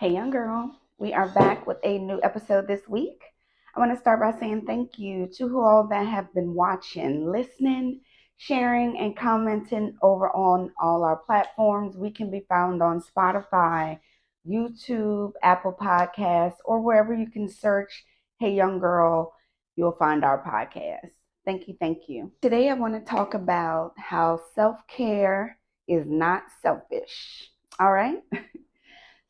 Hey, young girl. We are back with a new episode this week. I want to start by saying thank you to all that have been watching, listening, sharing, and commenting over on all our platforms. We can be found on Spotify, YouTube, Apple Podcasts, or wherever you can search Hey Young Girl, you'll find our podcast. Thank you, thank you. Today, I want to talk about how self care is not selfish. All right?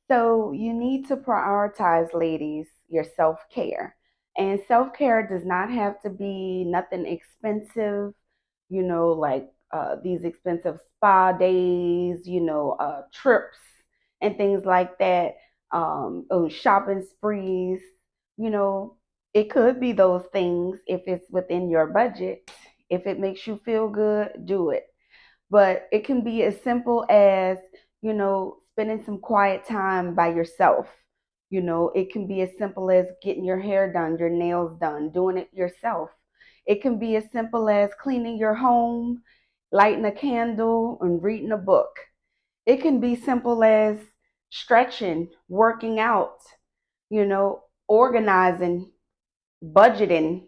So you need to prioritize, ladies, your self care. And self care does not have to be nothing expensive, like these expensive spa days, trips and things like that, shopping sprees. You know, it could be those things if it's within your budget. If it makes you feel good, do it. But it can be as simple as, spending some quiet time by yourself. It can be as simple as getting your hair done, your nails done, doing it yourself. It can be as simple as cleaning your home, lighting a candle, and reading a book. It can be simple as stretching, working out, organizing, budgeting,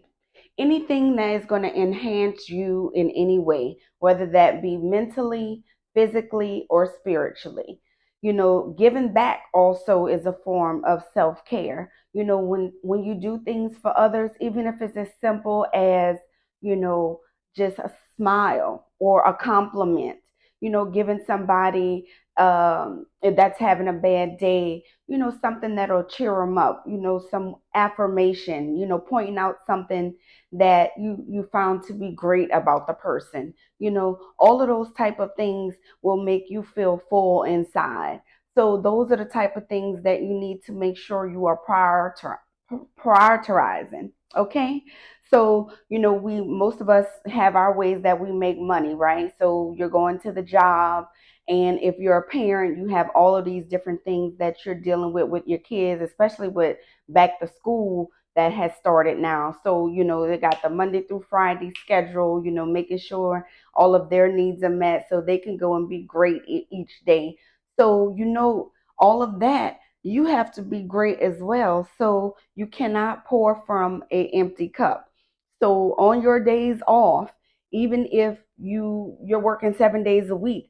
anything that is going to enhance you in any way, whether that be mentally, physically, or spiritually. Giving back also is a form of self-care. When you do things for others, even if it's as simple as, you know, just a smile or a compliment, giving somebody that's having a bad day, something that'll cheer them up, some affirmation, pointing out something that you found to be great about the person. All of those type of things will make you feel full inside. So those are the type of things that you need to make sure you are prioritizing. Okay. So, we most of us have our ways that we make money, right? So you're going to the job, and if you're a parent, you have all of these different things that you're dealing with your kids, especially with back to school that has started now. So, they got the Monday through Friday schedule, making sure all of their needs are met so they can go and be great each day. So, all of that, you have to be great as well. So you cannot pour from an empty cup. So on your days off, even if you're working 7 days a week,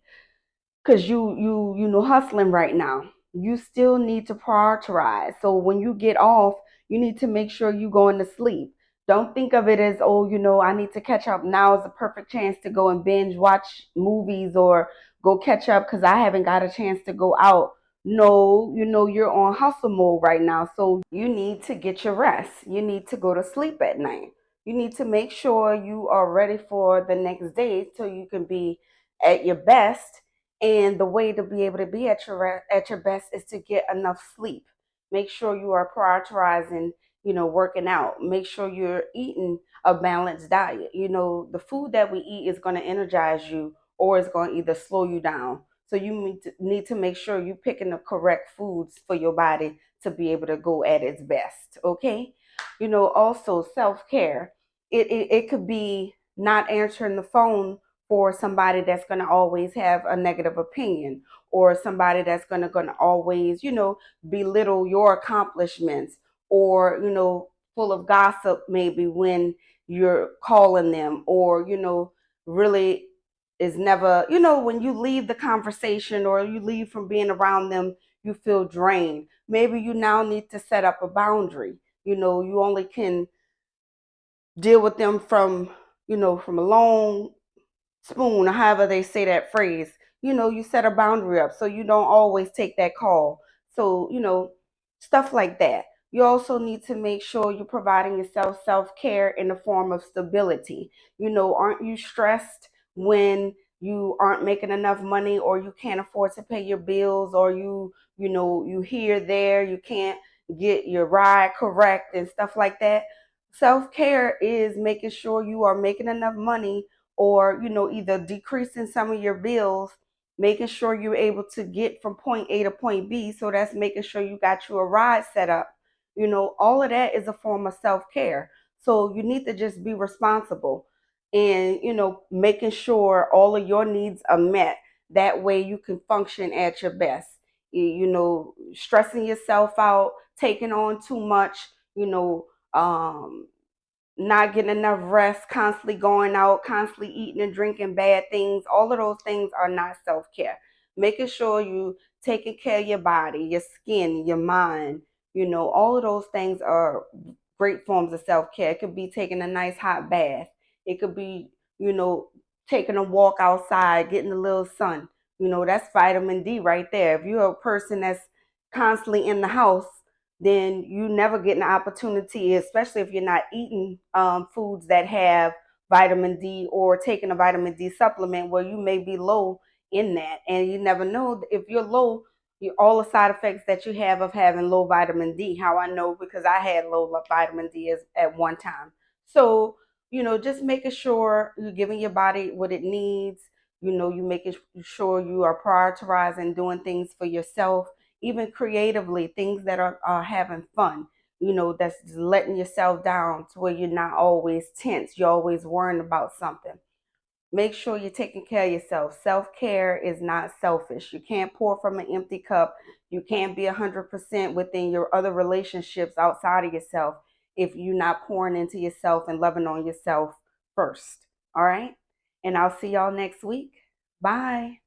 because you hustling right now, you still need to prioritize. So when you get off, you need to make sure you going to sleep. Don't think of it as, oh, I need to catch up. Now is the perfect chance to go and binge watch movies or go catch up because I haven't got a chance to go out. No, you're on hustle mode right now, so you need to get your rest. You need to go to sleep at night. You need to make sure you are ready for the next day so you can be at your best. And the way to be able to be at your best is to get enough sleep. Make sure you are prioritizing, working out. Make sure you're eating a balanced diet. The food that we eat is going to energize you or it's going to either slow you down. So you need to make sure you're picking the correct foods for your body to be able to go at its best. Okay. Also self care. It could be not answering the phone for somebody that's going to always have a negative opinion, or somebody that's going to always, belittle your accomplishments, or, full of gossip maybe when you're calling them, or, really is never, when you leave the conversation or you leave from being around them, you feel drained. Maybe you now need to set up a boundary. You only can deal with them from a long spoon, or however they say that phrase. You set a boundary up so you don't always take that call. So, stuff like that. You also need to make sure you're providing yourself self-care in the form of stability. Aren't you stressed when you aren't making enough money, or you can't afford to pay your bills, or you here there, you can't get your ride correct and stuff like that? Self-care is making sure you are making enough money, or either decreasing some of your bills, making sure you're able to get from point A to point B. So that's making sure you got you a ride set up. All of that is a form of self-care. So you need to just be responsible and making sure all of your needs are met. That way you can function at your best. stressing yourself out, taking on too much, you know, um, not getting enough rest, constantly going out, constantly eating and drinking bad things. All of those things are not self care. Making sure you taking care of your body, your skin, your mind, all of those things are great forms of self care. It could be taking a nice hot bath. It could be, you know, taking a walk outside, getting a little sun. That's vitamin D right there. If you're a person that's constantly in the house, then you never get an opportunity, especially if you're not eating foods that have vitamin D or taking a vitamin D supplement where you may be low in that. And you never know if you're low, all the side effects that you have of having low vitamin D. How I know, because I had low vitamin D at one time. So, just making sure you're giving your body what it needs. You making sure you are prioritizing doing things for yourself, even creatively, things that are having fun, that's just letting yourself down to where you're not always tense, you're always worrying about something. Make sure you're taking care of yourself. Self-care is not selfish. You can't pour from an empty cup. You can't be 100% within your other relationships outside of yourself if you're not pouring into yourself and loving on yourself first. All right, and I'll see y'all next week. Bye.